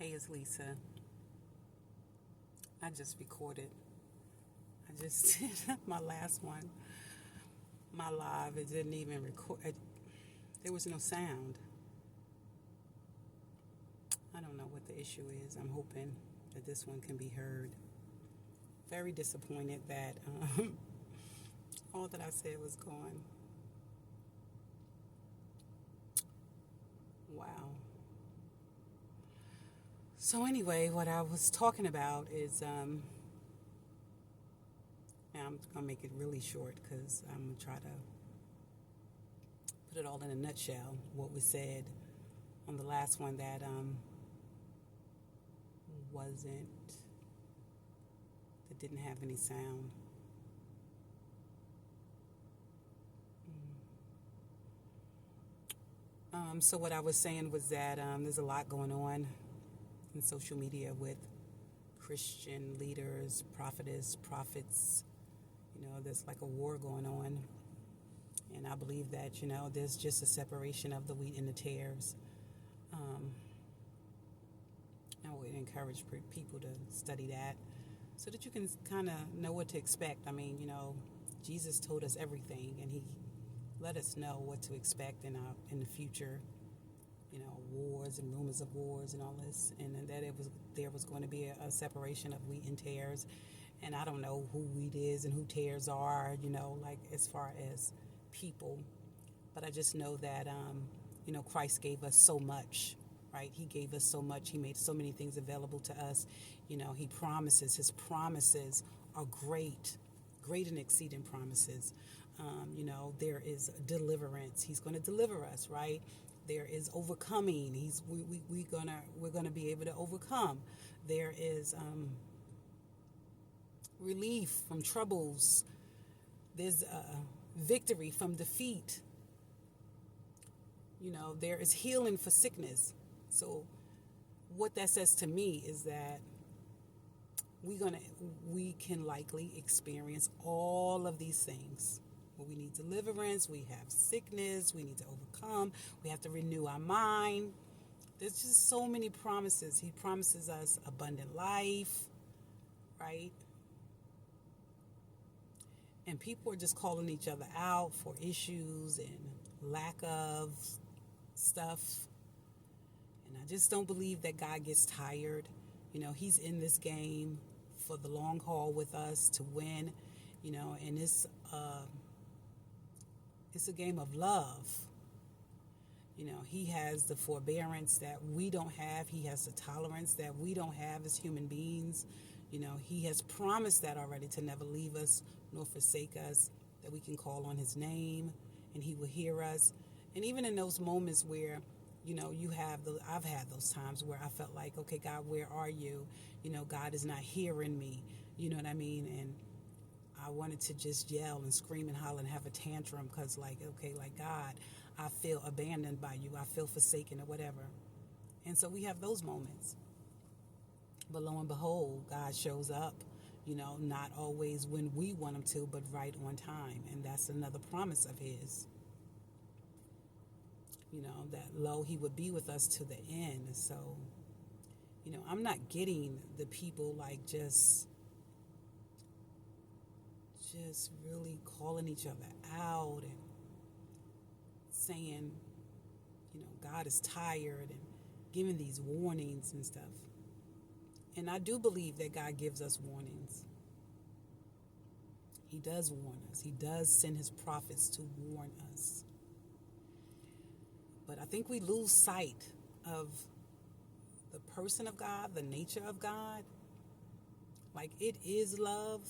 Hey, it's Lisa. I just recorded. I just did my last one, my live. It didn't even record. There was no sound. I don't know what the issue is. I'm hoping that this one can be heard. Very disappointed that all that I said was gone. Wow. So anyway, what I was talking about is, I'm gonna make it really short because I'm gonna try to put it all in a nutshell. What was said on the last one that wasn't that didn't have any sound. So what I was saying was that there's a lot going on in social media with Christian leaders, prophetess, prophets. There's like a war going on, and I believe that there's just a separation of the wheat and the tares. Um, I would encourage people to study that so that you can kind of know what to expect. I mean, Jesus told us everything, and He let us know what to expect in the future. Wars and rumors of wars and all this, and that there was going to be a separation of wheat and tares. And I don't know who wheat is and who tares are, like as far as people, but I just know that Christ gave us so much, right? He gave us so much. He made so many things available to us. He promises. His promises are great, great and exceeding promises. There is deliverance. He's going to deliver us, right? There is overcoming. We're gonna be able to overcome. There is relief from troubles. There's victory from defeat. There is healing for sickness. So what that says to me is that we can likely experience all of these things. Well, we need deliverance, we have sickness, we need to overcome, we have to renew our mind. There's just so many promises. He promises us abundant life, right? And people are just calling each other out for issues and lack of stuff. And I just don't believe that God gets tired. He's in this game for the long haul with us to win, and it's a game of love. He has the forbearance that we don't have. He has the tolerance that we don't have as human beings. He has promised that already, to never leave us nor forsake us, that we can call on His name and He will hear us. And even in those moments where, I've had those times where I felt like, okay, God, where are you? God is not hearing me. You know what I mean? And I wanted to just yell and scream and holler and have a tantrum because, God, I feel abandoned by you. I feel forsaken or whatever. And so we have those moments. But lo and behold, God shows up, not always when we want Him to, but right on time. And that's another promise of His, that He would be with us to the end. So, I'm not getting the people just really calling each other out and saying, God is tired and giving these warnings and stuff. And I do believe that God gives us warnings. He does warn us. He does send His prophets to warn us. But I think we lose sight of the person of God, the nature of God. It is love.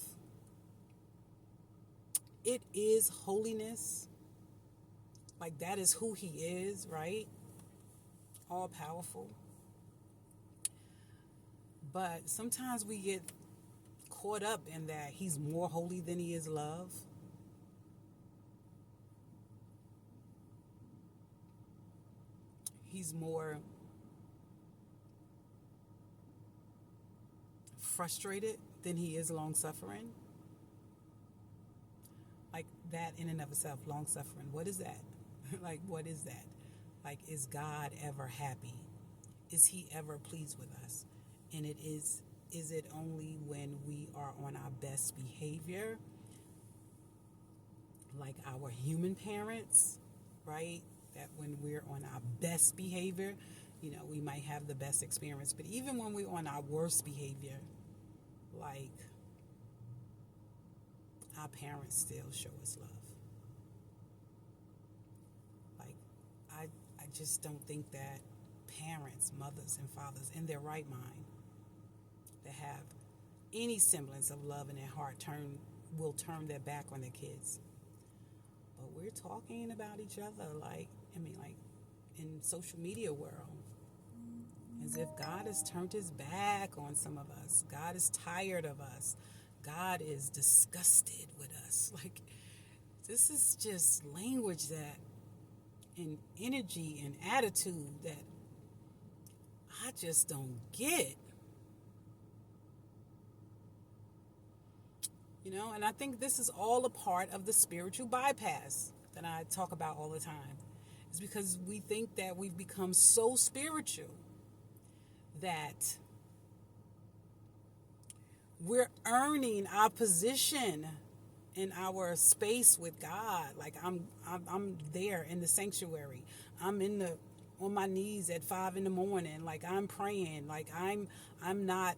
It is holiness. That is who He is, right? All powerful. But sometimes we get caught up in that He's more holy than He is love. He's more frustrated than He is long-suffering. That in and of itself, long-suffering. What is that? What is that? Is God ever happy? is he ever pleased with us? And is it only when we are on our best behavior, like our human parents, right? That when we're on our best behavior, we might have the best experience. But even when we're on our worst behavior, like, our parents still show us love. Like, I just don't think that parents, mothers, and fathers in their right mind that have any semblance of love in their heart will turn their back on their kids. But we're talking about each other like in social media world, as if God has turned his back on some of us. God is tired of us. God is disgusted with us. Like, this is just language that, and energy and attitude that I just don't get. And I think this is all a part of the spiritual bypass that I talk about all the time. It's because we think that we've become so spiritual that we're earning our position in our space with God. Like, I'm there in the sanctuary. I'm on my knees at 5 a.m. Like, I'm praying. Like, I'm not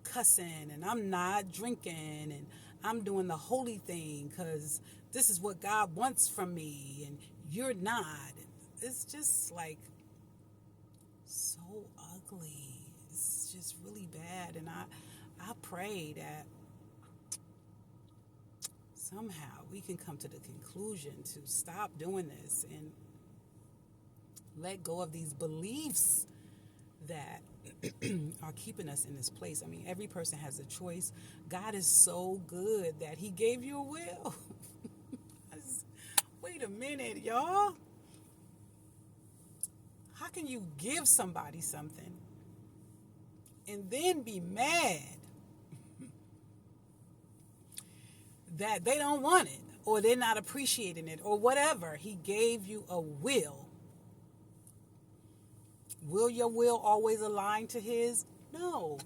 cussing, and I'm not drinking, and I'm doing the holy thing because this is what God wants from me, and you're not. It's just like so ugly. It's just really bad. And I pray that somehow we can come to the conclusion to stop doing this and let go of these beliefs that are keeping us in this place. I mean, every person has a choice. God is so good that he gave you a will. Wait a minute, y'all. How can you give somebody something and then be mad that they don't want it, or they're not appreciating it, or whatever? He gave you a will. Will your will always align to his? No.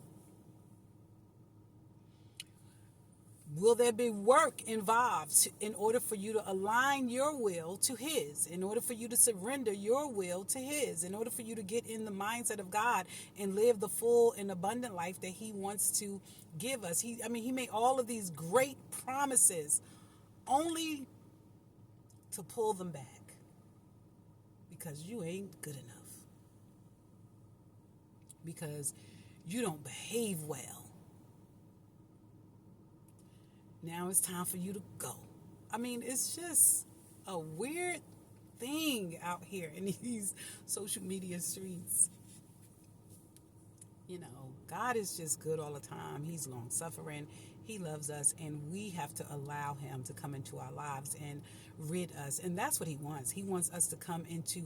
Will there be work involved in order for you to align your will to his, in order for you to surrender your will to his, in order for you to get in the mindset of God and live the full and abundant life that he wants to give us? He made all of these great promises only to pull them back because you ain't good enough, because you don't behave well. Now it's time for you to go. I mean, it's just a weird thing out here in these social media streets. God is just good all the time. He's long suffering. He loves us, and we have to allow him to come into our lives and rid us. And that's what he wants. He wants us to come into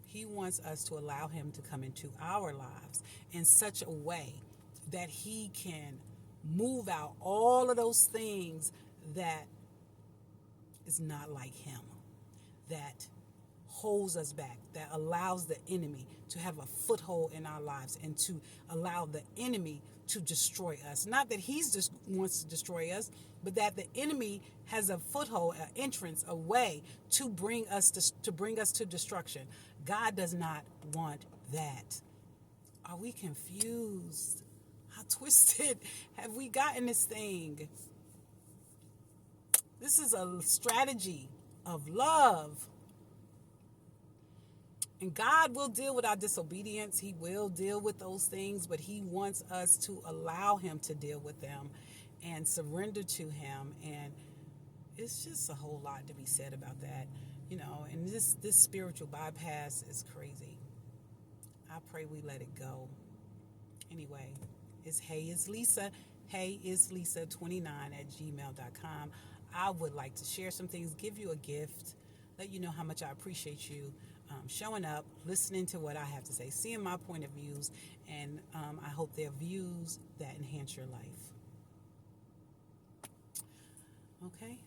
he wants us to allow him to come into our lives in such a way that he can move out all of those things that is not like him, that holds us back, that allows the enemy to have a foothold in our lives and to allow the enemy to destroy us. Not that he just wants to destroy us, but that the enemy has a foothold, an entrance, a way to bring us to destruction. God does not want that. Are we confused? How twisted have we gotten this thing? This is a strategy of love. And God will deal with our disobedience. He will deal with those things, but he wants us to allow him to deal with them and surrender to him. And it's just a whole lot to be said about that, and this spiritual bypass is crazy. I pray we let it go. Anyway, it's heyislisa29@gmail.com. I would like to share some things, give you a gift, let you know how much I appreciate you showing up, listening to what I have to say, seeing my point of views, and I hope they're views that enhance your life. Okay?